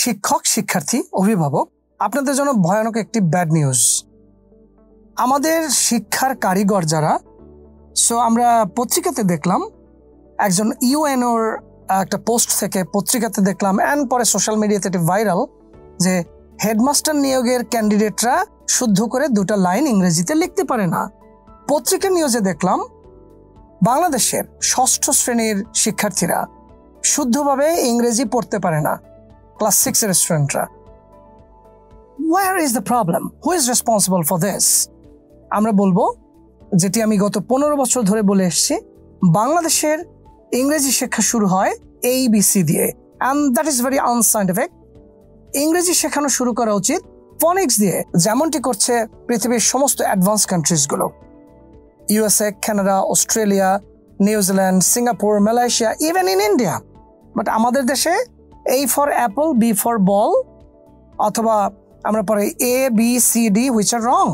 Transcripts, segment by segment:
শিক্ষক, শিক্ষার্থী, অভিভাবক, আপনাদের জন্য ভয়ানক একটি ব্যাড নিউজ। আমাদের শিক্ষার কারিগর যারা, আমরা পত্রিকাতে দেখলাম, একজন ইউএনওর একটা পোস্ট থেকে পত্রিকাতে দেখলাম, এন্ড পরে সোশ্যাল মিডিয়াতে এটা ভাইরাল, যে হেডমাস্টার নিয়োগের ক্যান্ডিডেটরা শুদ্ধ করে 2টা লাইন ইংরেজিতে লিখতে পারে না। পত্রিকা নিউজে দেখলাম বাংলাদেশের 6ষ্ঠ শ্রেণীর শিক্ষার্থীরা শুদ্ধভাবে ইংরেজি পড়তে পারে না, ক্লাস 6 এর স্টুডেন্টরা। Where is the problem? Who is responsible for this? আমরা বলবো যেটি আমি গত 15 বছর ধরে বলে এসেছি, বাংলাদেশের ইংরেজি শিক্ষা শুরু হয় ABC দিয়ে, and that is very unscientific. ইংরেজি শেখানো শুরু করা উচিত ফনিক্স দিয়ে, যেমনটি করছে পৃথিবীর সমস্ত অ্যাডভান্স কান্ট্রিজগুলো, USA, Canada, Australia, New Zealand, Singapore, Malaysia, even in India. But আমাদের দেশে A for apple, B for ball, অথবা আমরা পড়ি ABCD, which are wrong.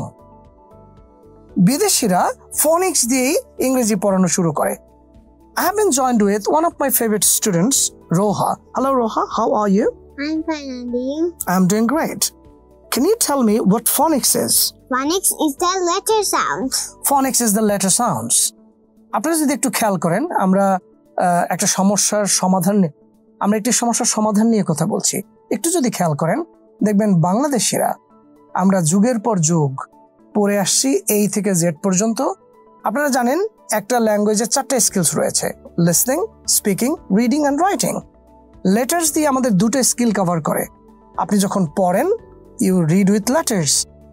বিদেশিরা ফনিক্স দিয়েই ইংরেজি পড়ানো শুরু করে। I have been joined with one of my favorite students, Roha. Hello, Roha. How are you? I'm fine, and you? I'm doing great. Can you tell me what phonics is? Phonics is the letter sounds. Phonics is the letter sounds. আপনারা যদি একটু খেয়াল করেন, আমরা একটি সমস্যার সমাধান নিয়ে কথা বলছি। একটু যদি খেয়াল করেন, দেখবেন বাংলাদেশিরা আমরা যুগের পর যুগ পড়ে আসছি এই থেকে জেড পর্যন্ত। আপনারা জানেন একটা ল্যাঙ্গুয়েজের 4টা স্কিলস রয়েছে, listening, speaking, reading and writing. Letters দিয়ে আমাদের 2টা স্কিল কভার করে। আপনি যখন পড়েন, ইউ রিড উইথ লেটার্স।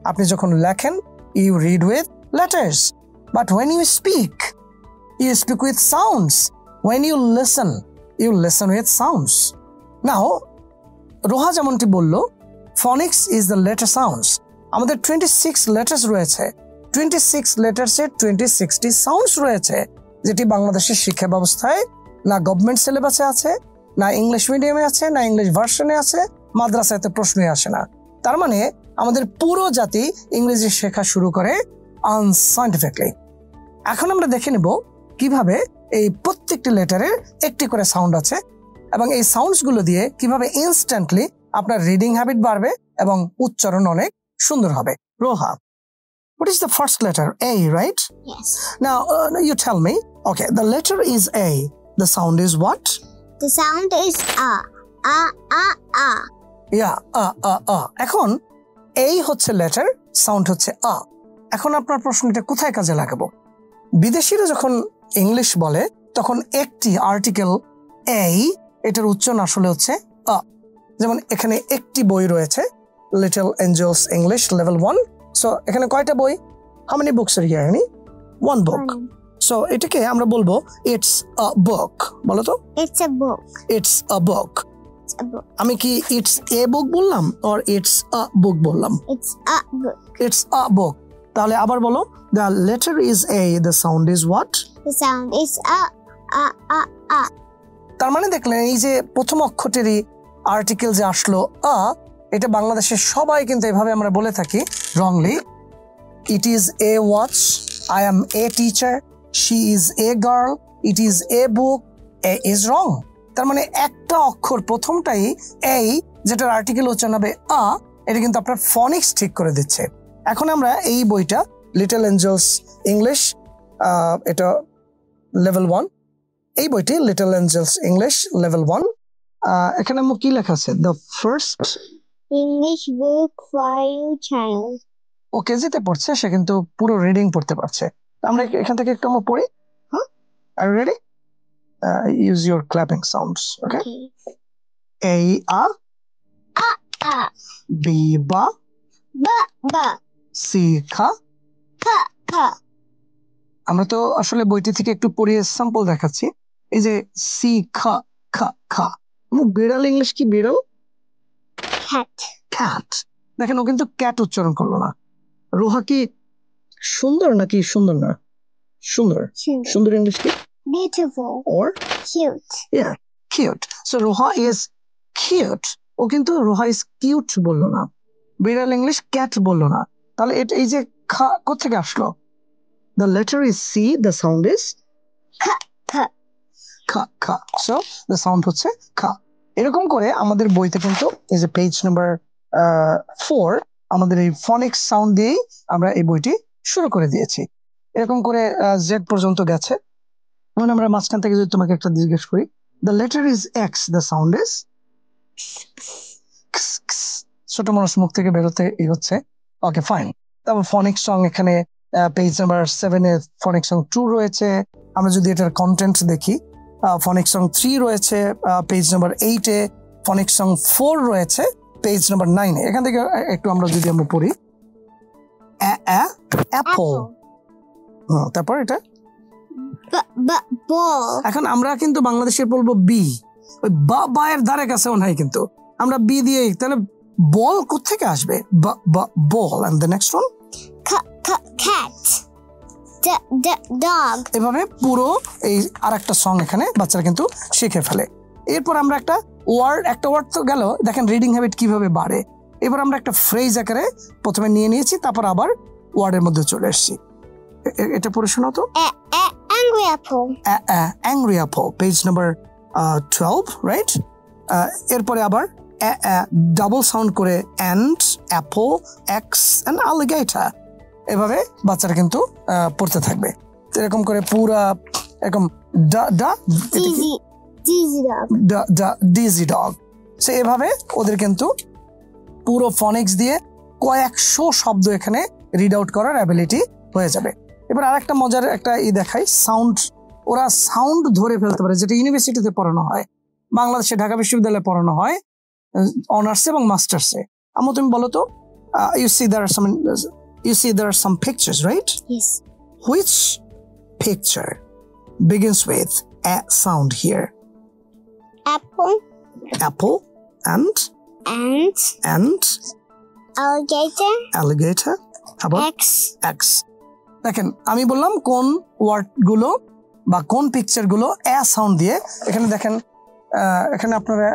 আপনি যখন লেখেন, you read with letters. But when you speak with sounds. When you listen with sounds. Now Roha যেমনটি বলল, phonics is the letter sounds. আমাদের 26 লেটার্স রয়েছে। 26 লেটার্সে 26টি সাউন্ডস রয়েছে, যেটি বাংলাদেশের শিক্ষা ব্যবস্থায় না গভর্নমেন্ট সিলেবাসে আছে, না ইংলিশ মিডিয়ামে আছে, না ইংলিশ ভার্সনে আছে, মাদ্রাসাতে প্রশ্নই আসে না। তার মানে আমাদের পুরো জাতি ইংরেজি শেখা শুরু করে আনসাইন্টিফিকলি। এখন আমরা দেখে নেব কিভাবে এই প্রত্যেকটি লেটারের একটি করে সাউন্ড আছে, এবং এই সাউন্ডসগুলো দিয়ে কিভাবে ইনস্ট্যান্টলি আপনার রিডিং হ্যাবিট বাড়বে এবং উচ্চারণ অনেক সুন্দর হবে। রোহা, what is the first letter? A, right? Yes. Now, you tell me. Okay, the letter is A. The sound is what? The sound is a. Yeah, এখন এই হচ্ছে লেটার, সাউন্ড হচ্ছে আ। এখন আপনার প্রশ্নটা কোথায় কাজে লাগাবো? বিদেশিরা যখন ইংলিশ বলে তখন একটি আর্টিকেল এই, এটার উচ্চারণ আসলে হচ্ছে আ। যেমন এখানে একটি বই রয়েছে, little Angeles English level 1। So এখানে কয়টা বই? How many books are here? One book. So এটাকে আমরা বলবো ইটস আ বুক। বলো তো, It's a book. It's a book. It's a book. আমি কি ইটস এ বুক বললাম অর ইটস আ বুক বললাম? It's a book. It's a book. তাহলে আবার বলো, the letter is A, the sound is what? The sound is a. তার মানে দেখলেন এই যে প্রথম অক্ষরটিরই আর্টিকেল যে আসলো আ, এটা বাংলাদেশের সবাই কিন্তু এভাবে আমরা বলে থাকি wrongly. It is a watch, I M a teacher, she is a girl, it is a book, A is wrong. তার মানে একটা অক্ষর প্রথমটাই এই, যেটার আর্টিকেল উচ্চারণ হবে আ, এটা কিন্তু আপনার ফনিক্স ঠিক করে দিচ্ছে। এখন আমরা এই বইটা লিটল এঞ্জেলস ইংলিশ, এটা লেভেল 1, এই বইটি লিটল এঞ্জেলস ইংলিশ লেভেল 1। এখানে কি লেখা আছে? The first English book for your child. ও কেজিতে পড়ছে, সে কিন্তু পুরো রিডিং পড়তে পারছে। আমরা এখান থেকে একটু আমরা পড়ি। হ্যাঁ, are you ready? Use your clapping sounds. Okay, A আ, বি বা, Ba. সি খা। Ka. আমরা তো আসলে বইটি থেকে একটু পড়িয়ে স্যাম্পল দেখাচ্ছি। এই যে সি খা খা খা। বিড়াল ইংলিশ কি বিড়াল? Cat. ক্যাট। দেখেন, ও কিন্তু ক্যাট উচ্চারণ করলো না। রোহা কি সুন্দর নাকি সুন্দর না? সুন্দর। সুন্দর ইংলিশ কি? Beautiful. Or Cute. yeah, cute. So Roha is cute. ও কিন্তু রোহা ইজ কিউট বললো না। বিড়াল ইংলিশ ক্যাট বললো না। তাহলে এই যে খা কোথেকে আসলো? The letter is C, the sound is Ka. খা খা। So the sound হচ্ছে খা। এরকম করে আমাদের বইতে কিন্তু এই যে পেজ নাম্বার 4 আমাদের এই ফনিক্স সাউন্ড দিয়েই আমরা এই বইটি শুরু করে দিয়েছি। এরকম করে জেড পর্যন্ত গেছে। এখন আমরা মাঝখান থেকে যদি তোমাকে একটা জিজ্ঞেস করি, the letter is x, the sound is ছোট মানুষ মুখ থেকে বেরোতে হচ্ছে। Okay fine. তারপর ফনিক্স সং এখানে পেজ নাম্বার 7 এ ফনিক্স সং 2 রয়েছে। আমরা যদি এটার কন্টেন্ট দেখি, ফনিক্স সং 3 রয়েছে পেজ নাম্বার 8 এ, ফনিক্স সং 4 রয়েছে পেজ নাম্বার 9 এ। এখান থেকে একটু আমরা যদি আমরা পড়ি, অ্যাপল, তারপর এটা ball, এখন আমরা কিন্তু বাংলাদেশে বলবো বি, ওই বা এর ধারে কাছেও নাই, কিন্তু আমরা বি দিয়ে, তাহলে বল কোত্থেকে আসবে? বল। And the next one cat, dog, এভাবে পুরো এই আরেকটা সং এখানে বাচ্চারা কিন্তু শিখে ফেলে। এরপর আমরা একটা ওয়ার্ড তো গেল, দেখেন রিডিং হ্যাবিট কিভাবে বাড়ে। এবার আমরা একটা ফ্রেজ আকারে প্রথমে নিয়ে নিয়েছি, তারপর আবার ওয়ার্ডের মধ্যে চলে এসেছি। এটা পড়ে শোনাও তো। angry apple, angry apple, page number 12, right? এরপরে আবার ডাবল সাউন্ড করে and, Apple, x and alligator, এভাবে বাচ্চারা কিন্তু পড়তে থাকবে। এরকম করে পুরা এরকম ডিজি ডগ, সে এভাবে ওদের কিন্তু পুরো ফনিক্স দিয়ে কয়েকশো শব্দ এখানে রিড আউট করার অ্যাবিলিটি হয়ে যাবে। এবার আরেকটা মজার একটা দেখাই, সাউন্ড। ওরা সাউন্ড ধরে ফেলতে পারে, যেটা ইউনিভার্সিটিতে পড়ানো হয়, বাংলাদেশে ঢাকা বিশ্ববিদ্যালয়ে পড়ানো হয় অনার্সে এবং মাস্টার্সে। আমু তুমি বলো তো, you see there are some pictures, right? yes, Which picture begins with a sound here? apple Apple and alligator, How about X? দেখেন, আমি বললাম কোন ওয়ার্ড গুলো বা কোন পিকচার গুলো এ সাউন্ড দিয়ে। এখানে দেখেন, এখানে আপনারা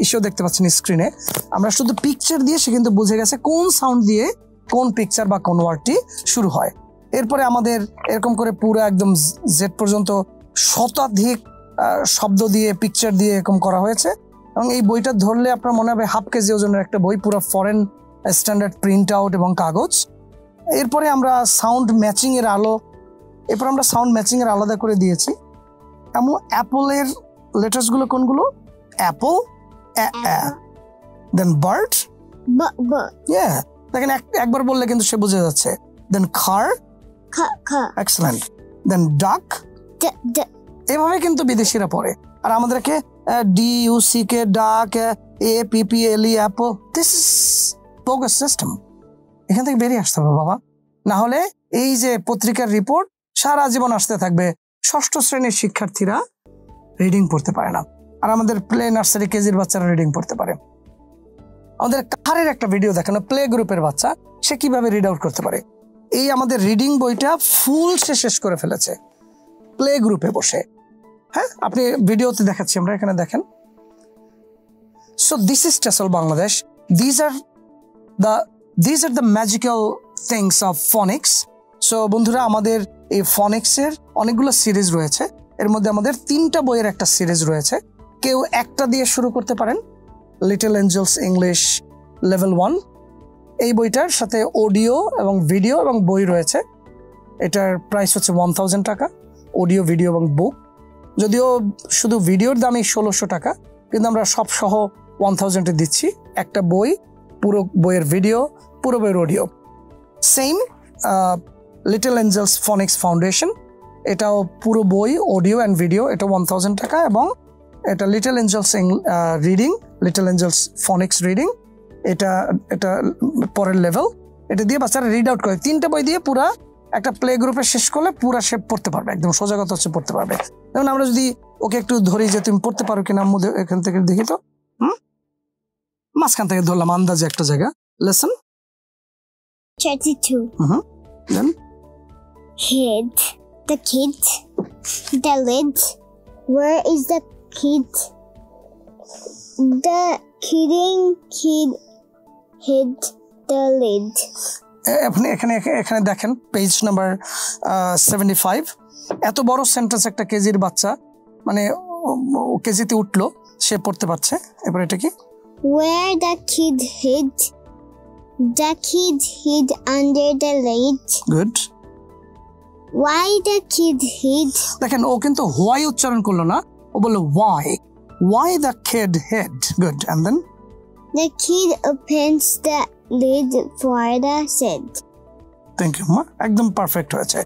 ইস্যু দেখতে পাচ্ছেন স্ক্রিনে, আমরা শুধু পিকচার দিয়ে সে কিন্তু বুঝে গেছে কোন সাউন্ড দিয়ে কোন পিকচার বা কোন ওয়ার্ডটি শুরু হয়। এরপরে আমাদের এরকম করে পুরো একদম জেড পর্যন্ত শতাধিক শব্দ দিয়ে পিকচার দিয়ে এরকম করা হয়েছে, এবং এই বইটা ধরলে আপনার মনে হবে হাফ কেজি ওজনের একটা বই, পুরো ফরেন স্ট্যান্ডার্ড প্রিন্ট আউট এবং কাগজ। এরপরে আমরা সাউন্ড ম্যাচিং এর আলাদা করে দিয়েছি। এমন অ্যাপলের লেটার্স গুলো কোনগুলো? অ্যাপল, দেন বার্ড, দেখেন একবার বললে কিন্তু সে বুঝে যাচ্ছে। দেন কার, এক্সেলেন্ট, দেন ডাক। এভাবে কিন্তু বিদেশিরা পড়ে, আর আমাদেরকে DUCK, ডাক, APPLE, Apple. This is bogus system. এখান থেকে বেরিয়ে আসতে হবে বাবা, না হলে এই যে পত্রিকার রিপোর্ট সারা জীবন আসতে থাকবে। ষষ্ঠ শ্রেণীর শিক্ষার্থীরা রিডিং পড়তে পারে না, আর আমাদের প্লে নার্সারি কেজির বাচ্চারা রিডিং পড়তে পারে। আমাদের কাহারের একটা ভিডিও দেখানো, প্লে গ্রুপের বাচ্চা, সে কিভাবে রিড আউট করতে পারে। এই আমাদের রিডিং বইটা ফুল সে শেষ করে ফেলেছে প্লে গ্রুপে বসে। হ্যাঁ, আপনি ভিডিওতে দেখাচ্ছি আমরা, এখানে দেখেন। So this is টেসল Bangladesh. These are the magical things of phonics. So বন্ধুরা, আমাদের এই ফনিক্সের অনেকগুলো সিরিজ রয়েছে। এর মধ্যে আমাদের 3টা বইয়ের একটা সিরিজ রয়েছে। কেউ একটা দিয়ে শুরু করতে পারেন, লিটল এঞ্জেলস ইংলিশ লেভেল 1। এই বইটার সাথে অডিও এবং ভিডিও এবং বই রয়েছে। এটার প্রাইস হচ্ছে 1000 টাকা, অডিও, ভিডিও এবং বুক। যদিও শুধু ভিডিওর দামই 1600 টাকা, কিন্তু আমরা সব সহ 1000-এ দিচ্ছি। একটা বই, পুরো বইয়ের ভিডিও, পুরো বইয়ের audio. Same little Angeles ফনিক্স foundation, এটাও পুরো বই, অডিও অ্যান্ড ভিডিও, এটা 1000 টাকা। এবং এটা little Angeles reading, little Angeles ফনিক্স reading, এটা পরের লেভেল। এটা দিয়ে বাচ্চারা রিড আউট করে। 3টা বই দিয়ে পুরা একটা প্লে গ্রুপে শেষ করলে পুরা সে পড়তে পারবে, একদম সোজা কথা হচ্ছে পড়তে পারবে। যেমন আমরা যদি ওকে একটু ধরি যে তুমি পড়তে পারো কিনা, এখান থেকে দেখি তো। মাঝখান থেকে ধরলাম আন্দাজে একটা জায়গা। Lesson 32. Then Kid, the kid, the lid. Where is the kid? The kidding kid hid the lid. আপনি এখানে দেখেন পেজ নাম্বার 75। এত বড় সেন্টেন্স একটা কেজির বাচ্চা, মানে কেজিতে উঠলো, সে পড়তে পারছে। এবার এটা কি? Where the kid hid. The kid hid under the lid. Good. Why the kid hid. দেখেন ও কিন্তু হোয়াই উচ্চারণ করলো না, ও বললো Y. Why the kid hid. Good. And then? The kid opens the lid for the shed. Thank you মা, একদম perfect হয়েছে।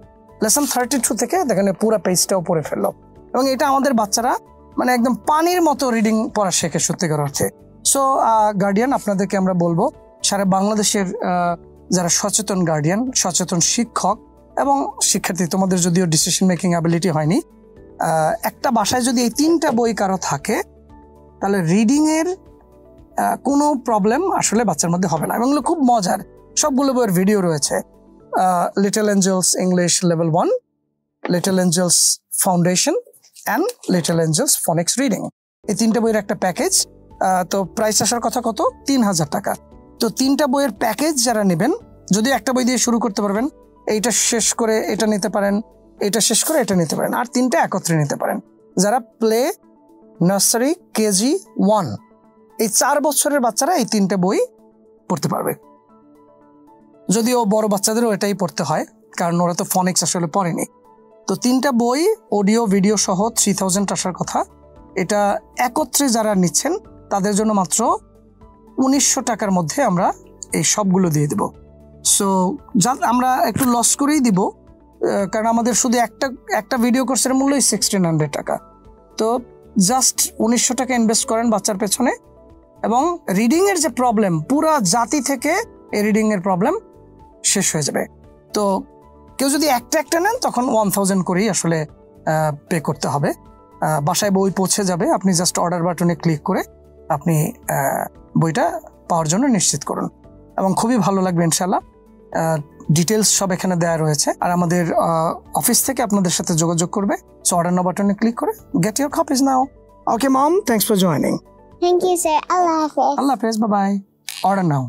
Lesson 32 থেকে দেখেন পুরো পেজটাও পড়ে ফেললো, এবং এটা আমাদের বাচ্চারা মানে একদম পানির মতো রিডিং পড়া শেখে সত্যিকার অর্থে। সো গার্ডিয়ান, আপনাদেরকে আমরা বলবো সারা বাংলাদেশের যারা সচেতন গার্ডিয়ান, সচেতন শিক্ষক এবং শিক্ষার্থী, তোমাদের যদিও ডিসিশন মেকিং অ্যাবিলিটি হয়নি, একটা বাসায় যদি এই 3টা বই কারো থাকে তাহলে রিডিং এর কোনো প্রবলেম আসলে বাচ্চার মধ্যে হবে না। এবং এগুলো খুব মজার, সবগুলো বইয়ের ভিডিও রয়েছে। Little Angeles English level 1, little Angeles foundation and little Angeles ফনিক্স reading, এই 3টা বইয়ের একটা প্যাকেজ। তো প্রাইস আসার কথা কত? 3000 টাকা। তো 3টা বইয়ের প্যাকেজ যারা নেবেন, যদি একটা বই দিয়ে শুরু করতে পারবেন, এইটা শেষ করে এটা নিতে পারেন, এটা শেষ করে এটা নিতে পারেন, আর 3টা একত্রে নিতে পারেন। যারা প্লে, নার্সারি, কেজি 1 এই 4 বছরের বাচ্চারা এই 3টে বই পড়তে পারবে। যদিও বড় বাচ্চাদেরও এটাই পড়তে হয়, কারণ ওরা তো ফনিক্স আসলে পড়েনি। তো 3টা বই অডিও ভিডিও সহ 3000 আসার কথা। এটা একত্রে যারা নিচ্ছেন তাদের জন্য মাত্র 1900 টাকার মধ্যে আমরা এই সবগুলো দিয়ে দেব। সো আমরা একটু লস করেই দিব, কারণ আমাদের শুধু একটা ভিডিও কোর্সের মূল্যই 1600 টাকা। তো জাস্ট 1900 টাকা ইনভেস্ট করেন বাচ্চার পেছনে, এবং রিডিং এর যে প্রবলেম, পুরা জাতি থেকে এই রিডিং এর প্রবলেম শেষ হয়ে যাবে। তো কেউ যদি একটা নেন তখন 1000 করেই আসলে পে করতে হবে। বাসায় বই পৌঁছে যাবে, আপনি জাস্ট অর্ডার বাটনে ক্লিক করে আপনি বইটা পাওয়ার জন্য নিশ্চিত করুন, এবং খুবই ভালো লাগবে ইনশাল্লাহ। ডিটেলস সব এখানে দেওয়া রয়েছে, আর আমাদের অফিস থেকে আপনাদের সাথে যোগাযোগ করবে। সো অর্ডার নাও বাটনে ক্লিক করে get your copies now. Okay mom, thanks for joining. Thank you, sir. Allah Hafiz. আল্লাহ হাফেজ, বাই বাই। Order now.